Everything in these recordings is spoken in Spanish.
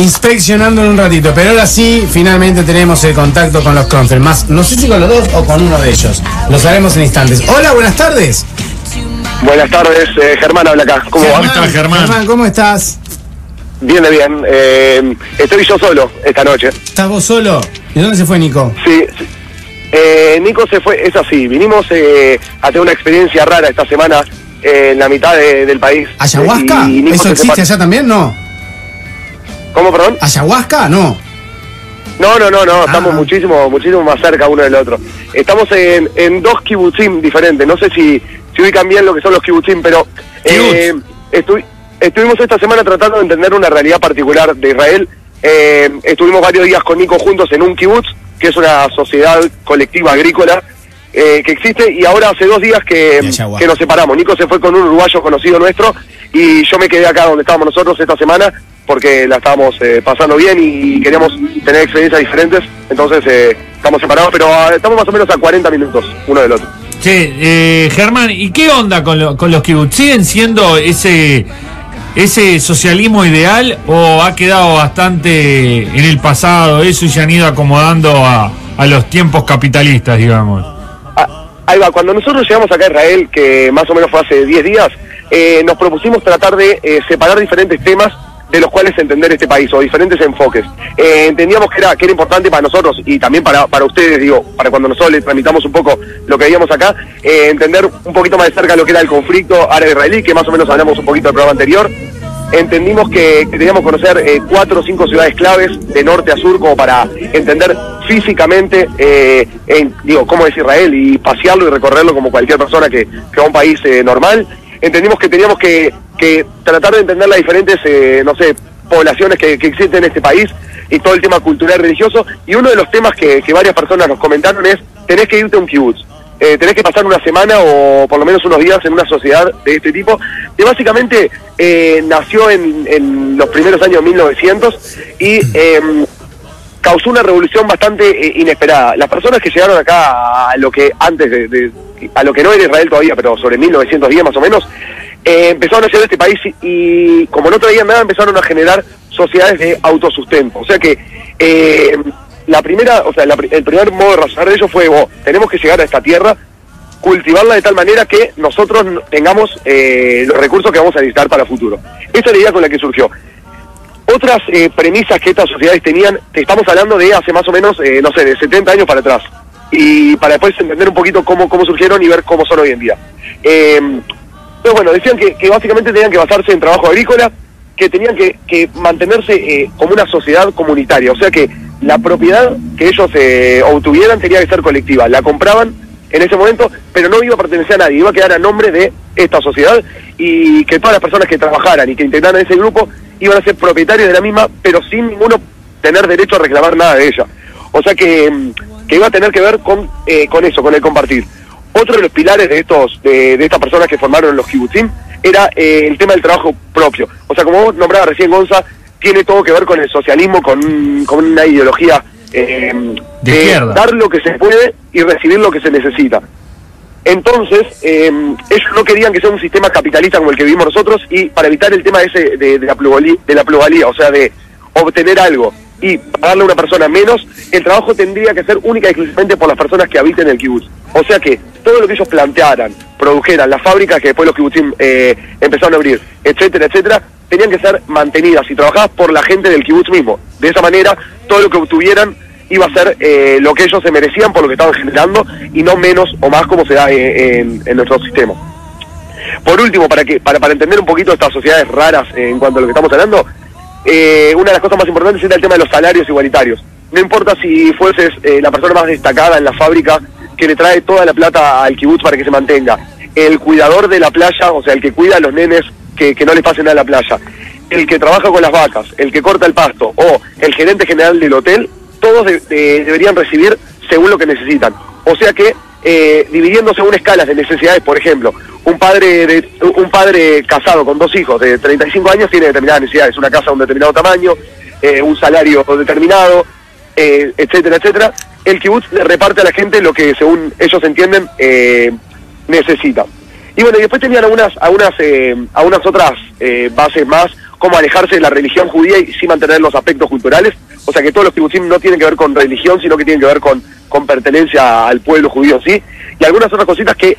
inspeccionando en un ratito, pero ahora sí, finalmente tenemos el contacto con los Cronfeld. Más, no sé si con los dos o con uno de ellos. Lo sabremos en instantes. Hola, buenas tardes. Buenas tardes, Germán habla acá. ¿Cómo va? ¿Cómo estás, Germán? Germán, ¿cómo estás? Bien, bien. Estoy yo solo esta noche. ¿Estás vos solo? ¿Y dónde se fue Nico? Sí. Nico se fue, es así. Vinimos a tener una experiencia rara esta semana en la mitad del país. ¿Ayahuasca? ¿Eso existe allá también? No. ¿Cómo, perdón? ¿Ayahuasca? No. No, estamos muchísimo más cerca uno del otro. Estamos en dos kibutzim diferentes. No sé si ubican bien lo que son los kibutzim, pero estuvimos esta semana tratando de entender una realidad particular de Israel. Estuvimos varios días con Nico juntos en un kibutz, que es una sociedad colectiva agrícola que existe, y ahora hace 2 días que nos separamos. Nico se fue con un uruguayo conocido nuestro y yo me quedé acá donde estábamos nosotros esta semana porque la estábamos pasando bien y queríamos tener experiencias diferentes. Entonces estamos separados, pero estamos más o menos a 40 minutos uno del otro. Sí, Germán, ¿y qué onda con los kibbutz? ¿Siguen siendo ese socialismo ideal o ha quedado bastante en el pasado eso y se han ido acomodando a los tiempos capitalistas, digamos? Ahí va, cuando nosotros llegamos acá a Israel, que más o menos fue hace 10 días, nos propusimos tratar de separar diferentes temas de los cuales entender este país, o diferentes enfoques. Entendíamos que era importante para nosotros, y también para ustedes, digo, para cuando nosotros les tramitamos un poco lo que veíamos acá, entender un poquito más de cerca lo que era el conflicto árabe-israelí, que más o menos hablamos un poquito del programa anterior. Entendimos que teníamos que conocer 4 o 5 ciudades claves de norte a sur como para entender físicamente cómo es Israel y pasearlo y recorrerlo como cualquier persona que va a un país normal. Entendimos que teníamos que tratar de entender las diferentes, poblaciones que existen en este país y todo el tema cultural y religioso. Y uno de los temas que varias personas nos comentaron es: tenés que irte a un kibutz. Tenés que pasar una semana o por lo menos unos días en una sociedad de este tipo, que básicamente nació en los primeros años 1900 y causó una revolución bastante inesperada. Las personas que llegaron acá a lo que antes a lo que no era Israel todavía, pero sobre 1910 más o menos, empezaron a hacer este país y como no traían nada, empezaron a generar sociedades de autosustento. O sea que el primer modo de razonar de ello fue: tenemos que llegar a esta tierra, cultivarla de tal manera que nosotros tengamos los recursos que vamos a necesitar para el futuro. Esa es la idea con la que surgió. Otras premisas que estas sociedades tenían, estamos hablando de hace más o menos, de 70 años para atrás, y para después entender un poquito cómo surgieron y ver cómo son hoy en día. Entonces, bueno, decían que básicamente tenían que basarse en trabajo agrícola, que tenían que mantenerse como una sociedad comunitaria, o sea que la propiedad que ellos obtuvieran tenía que ser colectiva. La compraban en ese momento, pero no iba a pertenecer a nadie, iba a quedar a nombre de esta sociedad, y que todas las personas que trabajaran y que integraran ese grupo iban a ser propietarios de la misma, pero sin ninguno tener derecho a reclamar nada de ella. O sea que iba a tener que ver con eso, con el compartir. Otro de los pilares de estas personas que formaron los kibutzim era el tema del trabajo propio. O sea, como vos nombrabas recién, Gonza, tiene todo que ver con el socialismo, con una ideología de izquierda, dar lo que se puede y recibir lo que se necesita. Entonces, ellos no querían que sea un sistema capitalista como el que vivimos nosotros, y para evitar el tema ese de la pluralidad, o sea, de obtener algo y pagarle a una persona menos, el trabajo tendría que ser única y exclusivamente por las personas que habiten el kibutz. O sea que todo lo que ellos plantearan, produjeran, las fábricas que después los kibutzim empezaron a abrir, etcétera, etcétera, tenían que ser mantenidas y trabajadas por la gente del kibutz mismo. De esa manera, todo lo que obtuvieran iba a ser lo que ellos se merecían por lo que estaban generando, y no menos o más como se da en nuestro sistema. Por último, para entender un poquito estas sociedades raras en cuanto a lo que estamos hablando, una de las cosas más importantes era el tema de los salarios igualitarios. No importa si fueses la persona más destacada en la fábrica que le trae toda la plata al kibutz para que se mantenga, el cuidador de la playa, o sea, el que cuida a los nenes que no les pase nada a la playa, el que trabaja con las vacas, el que corta el pasto, o el gerente general del hotel, todos deberían recibir según lo que necesitan. O sea que, dividiendo según escalas de necesidades, por ejemplo, un padre casado con 2 hijos de 35 años tiene determinadas necesidades: una casa de un determinado tamaño, un salario determinado, etcétera, etcétera. El kibutz le reparte a la gente lo que según ellos entienden necesita. Y bueno, y después tenían algunas otras bases más, cómo alejarse de la religión judía y sí mantener los aspectos culturales. O sea que todos los kibutzim no tienen que ver con religión, sino que tienen que ver con pertenencia al pueblo judío, ¿sí? Y algunas otras cositas que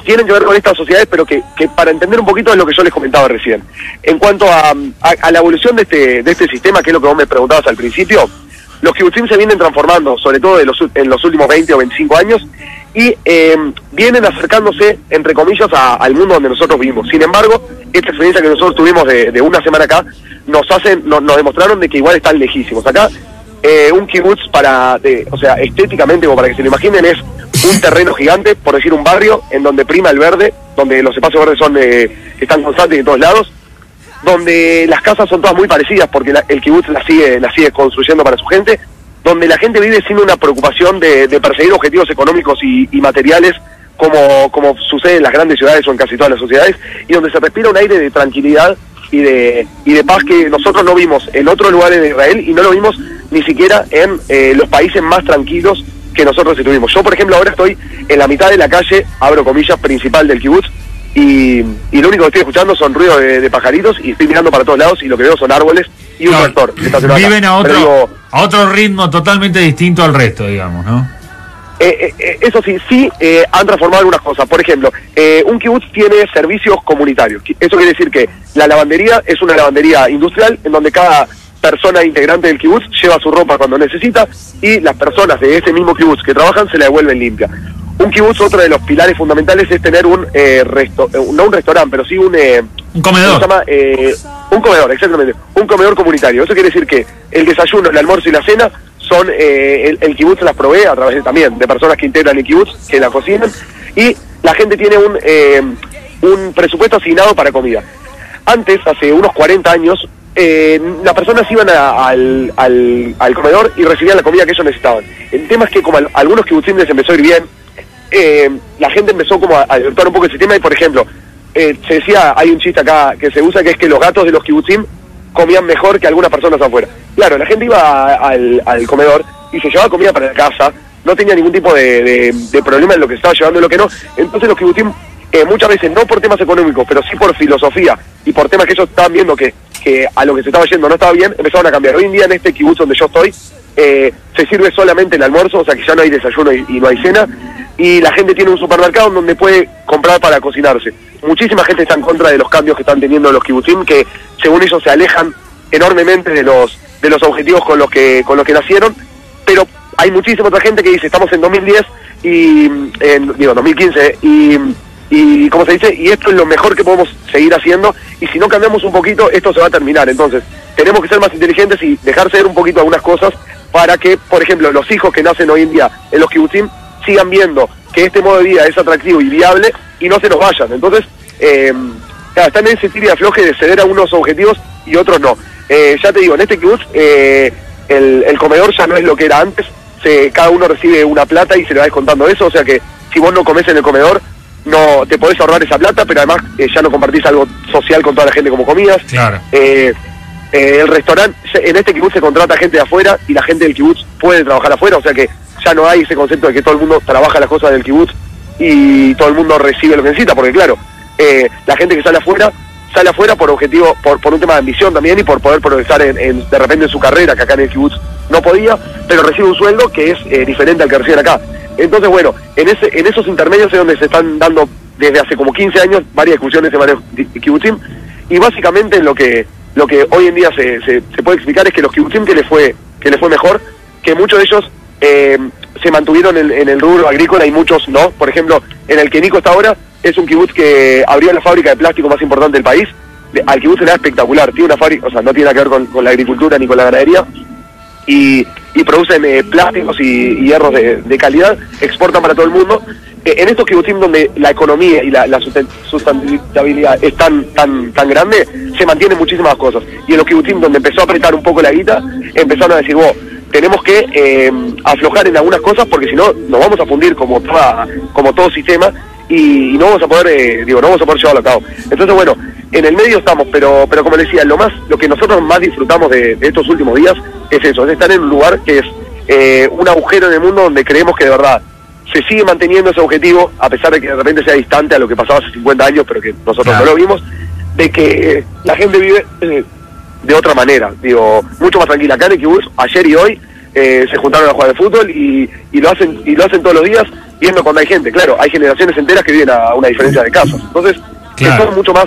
tienen que ver con estas sociedades, pero que para entender un poquito es lo que yo les comentaba recién. En cuanto a la evolución de este sistema, que es lo que vos me preguntabas al principio, los kibutzim se vienen transformando, sobre todo en los últimos 20 o 25 años, y vienen acercándose, entre comillas, al mundo donde nosotros vivimos. Sin embargo, esta experiencia que nosotros tuvimos de una semana acá, nos demostraron de que igual están lejísimos. Acá, un kibutz o sea, estéticamente, como para que se lo imaginen, es un terreno gigante, por decir un barrio, en donde prima el verde, donde los espacios verdes están constantes de todos lados, donde las casas son todas muy parecidas, porque el kibutz las sigue construyendo para su gente, donde la gente vive sin una preocupación de perseguir objetivos económicos y materiales, como sucede en las grandes ciudades o en casi todas las sociedades, y donde se respira un aire de tranquilidad y de paz que nosotros no vimos en otros lugares de Israel, y no lo vimos ni siquiera en los países más tranquilos que nosotros estuvimos. Yo, por ejemplo, ahora estoy en la mitad de la calle, abro comillas, principal del kibutz, y lo único que estoy escuchando son ruidos de pajaritos, y estoy mirando para todos lados y lo que veo son árboles y un tractor. Viven a otro ritmo totalmente distinto al resto, digamos, ¿no? Eso sí, han transformado algunas cosas. Por ejemplo, un kibutz tiene servicios comunitarios. Eso quiere decir que la lavandería es una lavandería industrial en donde cada persona integrante del kibutz lleva su ropa cuando necesita, y las personas de ese mismo kibutz que trabajan se la devuelven limpia. Un kibutz, otro de los pilares fundamentales es tener no un restaurante, pero sí un comedor. Se llama, un comedor, exactamente. Un comedor comunitario. Eso quiere decir que el desayuno, el almuerzo y la cena son el kibutz las provee a través también de personas que integran el kibutz, que la cocinan, y la gente tiene un presupuesto asignado para comida. Antes, hace unos 40 años, las personas iban al comedor y recibían la comida que ellos necesitaban. El tema es que como algunos kibutzim les empezó a ir bien, la gente empezó como a adoptar un poco el sistema, y por ejemplo, se decía, hay un chiste acá que se usa, que es que los gatos de los kibutzim comían mejor que algunas personas afuera. Claro, la gente iba al comedor y se llevaba comida para la casa, no tenía ningún tipo de problema en lo que estaba llevando y lo que no. Entonces los kibutzim, muchas veces, no por temas económicos, pero sí por filosofía y por temas que ellos estaban viendo que a lo que se estaba yendo no estaba bien, empezaron a cambiar. Hoy en día en este kibutz donde yo estoy, se sirve solamente el almuerzo, o sea que ya no hay desayuno y no hay cena, y la gente tiene un supermercado donde puede comprar para cocinarse. Muchísima gente está en contra de los cambios que están teniendo los kibutzim, que según ellos se alejan enormemente de los objetivos con los que nacieron, pero hay muchísima otra gente que dice, estamos en 2010 2015 y ¿cómo se dice? Y esto es lo mejor que podemos seguir haciendo, y si no cambiamos un poquito, esto se va a terminar. Entonces, tenemos que ser más inteligentes y dejar ceder un poquito algunas cosas para que, por ejemplo, los hijos que nacen hoy en día en los kibutzim sigan viendo que este modo de vida es atractivo y viable y no se nos vayan. Entonces, están en ese tira y afloje de ceder a unos objetivos y otros no. Ya te digo, en este kibutz, el comedor ya no es lo que era antes. Cada uno recibe una plata y se le va descontando eso, o sea que si vos no comés en el comedor, no te podés ahorrar esa plata, pero además ya no compartís algo social con toda la gente como comías. Claro. El restaurante, en este kibutz se contrata gente de afuera y la gente del kibutz puede trabajar afuera, o sea que ya no hay ese concepto de que todo el mundo trabaja las cosas del kibutz y todo el mundo recibe lo que necesita, porque claro, la gente que sale afuera por objetivo, por un tema de ambición también, y por poder progresar de repente en su carrera, que acá en el kibutz no podía, pero recibe un sueldo que es diferente al que reciben acá. Entonces, bueno, en esos intermedios es donde se están dando desde hace como 15 años varias discusiones de varios kibutzim, y básicamente lo que hoy en día se puede explicar es que los kibutzim que les fue mejor, que muchos de ellos se mantuvieron en el rubro agrícola y muchos no. Por ejemplo, en el que Nico está ahora, es un kibutz que abrió la fábrica de plástico más importante del país. Al kibutz le da espectacular, tiene una fábrica, o sea, no tiene nada que ver con la agricultura ni con la ganadería, y producen plásticos y hierros de calidad, exportan para todo el mundo. En estos kibutzim donde la economía y la sustentabilidad es tan grande, se mantienen muchísimas cosas. Y en los kibutzim donde empezó a apretar un poco la guita, empezaron a decir, tenemos que aflojar en algunas cosas, porque si no nos vamos a fundir como todo sistema, y no vamos a poder llevarlo a cabo. Entonces, bueno, en el medio estamos, pero como les decía, lo que nosotros más disfrutamos de estos últimos días es eso, es estar en un lugar que es un agujero en el mundo donde creemos que de verdad se sigue manteniendo ese objetivo, a pesar de que de repente sea distante a lo que pasaba hace 50 años, pero que nosotros no lo vimos, de que la gente vive de otra manera, digo, mucho más tranquila. Acá en el kibutz, ayer y hoy, se juntaron a jugar de fútbol y lo hacen todos los días, viendo cuando hay gente. Claro, hay generaciones enteras que viven a una diferencia de casas. Entonces, claro, es mucho más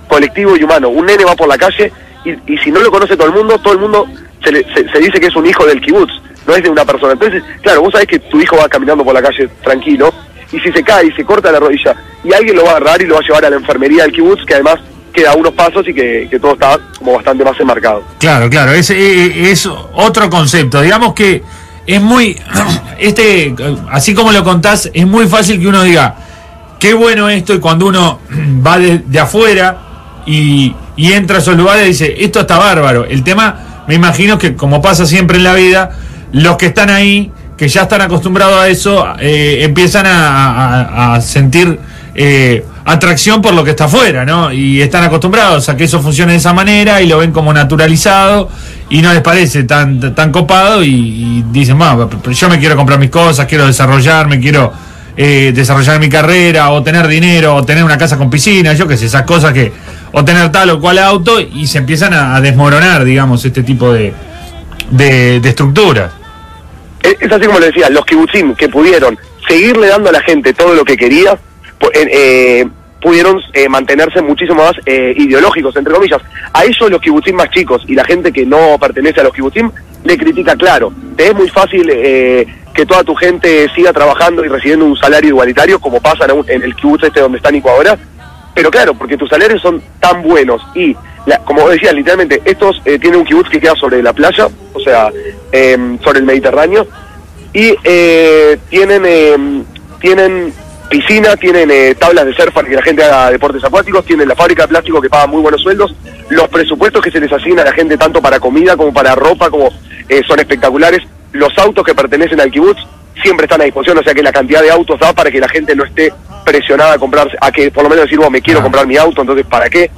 colectivo y humano. Un nene va por la calle y si no lo conoce todo el mundo se dice que es un hijo del kibutz, no es de una persona. Entonces, claro, vos sabés que tu hijo va caminando por la calle tranquilo, y si se cae y se corta la rodilla, y alguien lo va a agarrar y lo va a llevar a la enfermería del kibutz, que además queda a unos pasos y que todo está como bastante más enmarcado. Claro, es otro concepto. Digamos que es muy, así como lo contás, es muy fácil que uno diga, qué bueno esto, y cuando uno va de afuera y entra a esos lugares dice, esto está bárbaro. El tema, me imagino que como pasa siempre en la vida, los que están ahí, que ya están acostumbrados a eso, empiezan a sentir atracción por lo que está afuera, ¿no? Y están acostumbrados a que eso funcione de esa manera y lo ven como naturalizado y no les parece tan copado y dicen, pero yo me quiero comprar mis cosas, quiero desarrollarme, quiero desarrollar mi carrera, o tener dinero, o tener una casa con piscina, yo qué sé, esas cosas o tener tal o cual auto, y se empiezan a desmoronar, digamos, este tipo de estructuras. Es así como le decía, los kibutzim que pudieron seguirle dando a la gente todo lo que quería, pudieron mantenerse muchísimo más ideológicos, entre comillas. A ellos, los kibutzim más chicos y la gente que no pertenece a los kibutzim, le critica, claro. Te es muy fácil que toda tu gente siga trabajando y recibiendo un salario igualitario, como pasa en el kibutz donde está Nico ahora, pero claro, porque tus salarios son tan buenos y, como decía, literalmente, estos tienen un kibutz que queda sobre la playa, o sea, sobre el Mediterráneo, y tienen piscina, tienen tablas de surf para que la gente haga deportes acuáticos, tienen la fábrica de plástico que paga muy buenos sueldos, los presupuestos que se les asigna a la gente tanto para comida como para ropa, como son espectaculares, los autos que pertenecen al kibutz siempre están a disposición, o sea que la cantidad de autos da para que la gente no esté presionada a comprarse, a que por lo menos decir, me quiero comprar mi auto, entonces ¿para qué?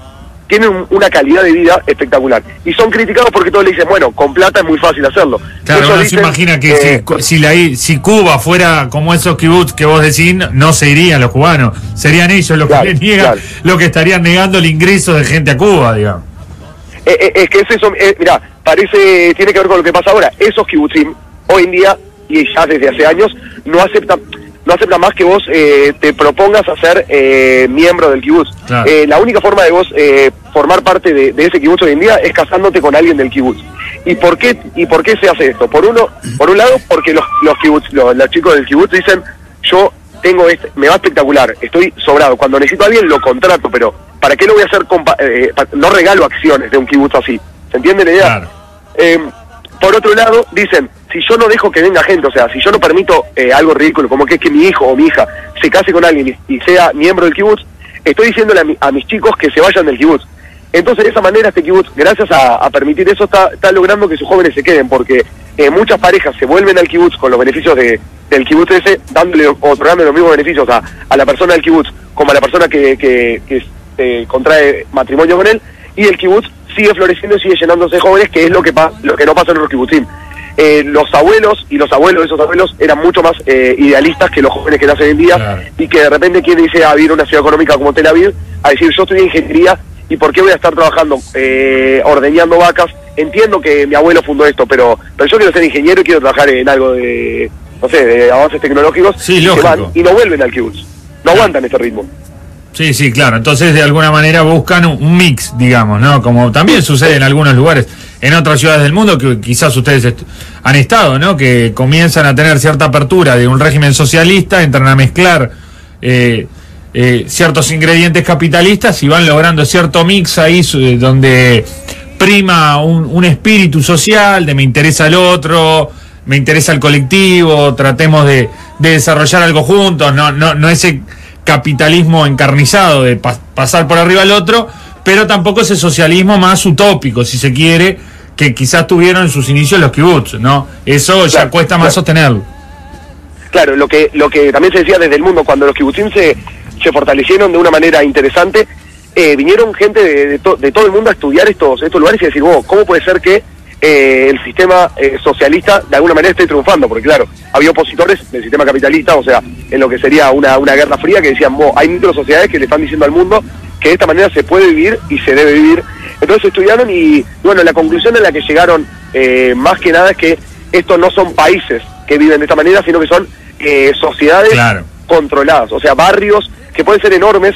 Tienen una calidad de vida espectacular. Y son criticados porque todos le dicen, bueno, con plata es muy fácil hacerlo. Claro, uno se imagina que si Cuba fuera como esos kibbutz que vos decís, no se irían los cubanos, serían ellos los que le niegan, los que estarían negando el ingreso de gente a Cuba, digamos. Es que es eso, mirá, tiene que ver con lo que pasa ahora. Esos kibbutzim, hoy en día, y ya desde hace años, no aceptan más que vos te propongas a ser miembro del kibutz. Claro. La única forma de vos formar parte de ese kibutz hoy en día es casándote con alguien del kibutz. ¿Y por qué se hace esto? Por un lado, porque los chicos del kibutz dicen, yo tengo me va espectacular, estoy sobrado, cuando necesito a alguien lo contrato, pero ¿para qué lo voy a hacer? No regalo acciones de un kibutz así. ¿Se entiende la idea? Claro. Por otro lado, dicen, si yo no dejo que venga gente, o sea, si yo no permito algo ridículo, como que es que mi hijo o mi hija se case con alguien y sea miembro del kibutz, estoy diciéndole a mis chicos que se vayan del kibutz. Entonces, de esa manera, este kibutz, gracias a permitir eso, está logrando que sus jóvenes se queden, porque muchas parejas se vuelven al kibutz con los beneficios del kibutz ese, otorgando los mismos beneficios a la persona del kibutz como a la persona que contrae matrimonio con él, y el kibutz sigue floreciendo y sigue llenándose de jóvenes, que es lo que no pasa en los kibbutzim. Los abuelos de esos abuelos eran mucho más idealistas que los jóvenes que nacen hoy en día, claro. Y que de repente quieren irse a vivir una ciudad económica como Tel Aviv, a decir, yo estudié ingeniería y ¿por qué voy a estar trabajando ordeñando vacas? Entiendo que mi abuelo fundó esto, pero yo quiero ser ingeniero y quiero trabajar en algo de avances tecnológicos. Sí, y no vuelven al kibutz, no aguantan este ritmo. Sí, claro. Entonces, de alguna manera buscan un mix, digamos, ¿no? Como también sucede en algunos lugares, en otras ciudades del mundo, que quizás ustedes han estado, ¿no? Que comienzan a tener cierta apertura de un régimen socialista, entran a mezclar ciertos ingredientes capitalistas y van logrando cierto mix ahí donde prima un espíritu social de me interesa el otro, me interesa el colectivo, tratemos de desarrollar algo juntos, no ese capitalismo encarnizado de pasar por arriba al otro, pero tampoco ese socialismo más utópico, si se quiere, que quizás tuvieron en sus inicios los kibutz, ¿no? Eso ya cuesta más sostenerlo. Claro, lo que también se decía desde el mundo, cuando los kibbutzim se fortalecieron de una manera interesante, vinieron gente de todo el mundo a estudiar estos lugares y decir, ¿cómo puede ser que el sistema socialista de alguna manera esté triunfando? Porque claro, había opositores del sistema capitalista, o sea, en lo que sería una guerra fría, que decían, hay micro sociedades que le están diciendo al mundo que de esta manera se puede vivir y se debe vivir. Entonces estudiaron y bueno, la conclusión a la que llegaron más que nada es que estos no son países que viven de esta manera, sino que son sociedades controladas, o sea, barrios que pueden ser enormes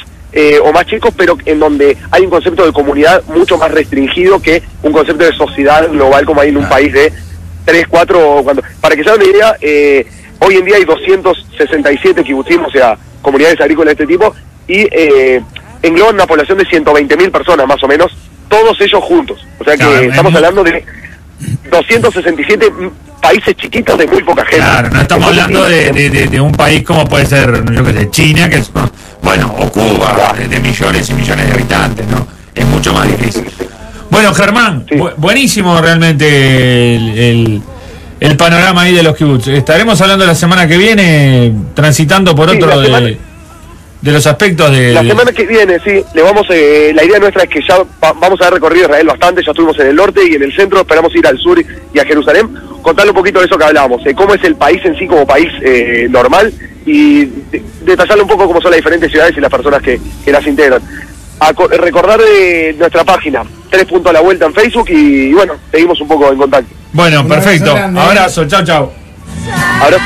o más chicos, pero en donde hay un concepto de comunidad mucho más restringido que un concepto de sociedad global como hay en un país de 3, 4, para que se hagan una idea, hoy en día hay 267 kibutzim, o sea, comunidades agrícolas de este tipo, y engloban una población de 120.000 personas más o menos, todos ellos juntos, o sea que estamos hablando de 267 países chiquitos de muy poca gente. Claro, no estamos hablando de un país como puede ser, yo qué sé, China, que es, bueno, o Cuba, de millones y millones de habitantes, ¿no? Es mucho más difícil. Bueno, Germán, buenísimo realmente el panorama ahí de los kibutz. Estaremos hablando la semana que viene, transitando por otro de los aspectos de... La semana que viene, sí, le vamos la idea nuestra es que ya vamos a haber recorrido Israel bastante, ya estuvimos en el norte y en el centro, esperamos ir al sur y a Jerusalén, contarle un poquito de eso que hablábamos, cómo es el país en sí como país normal y detallarle un poco cómo son las diferentes ciudades y las personas que las integran. Recordar de nuestra página, 3 puntos a la vuelta en Facebook y bueno, seguimos un poco en contacto. Bueno, perfecto. Abrazo, chao, chao. Abrazo.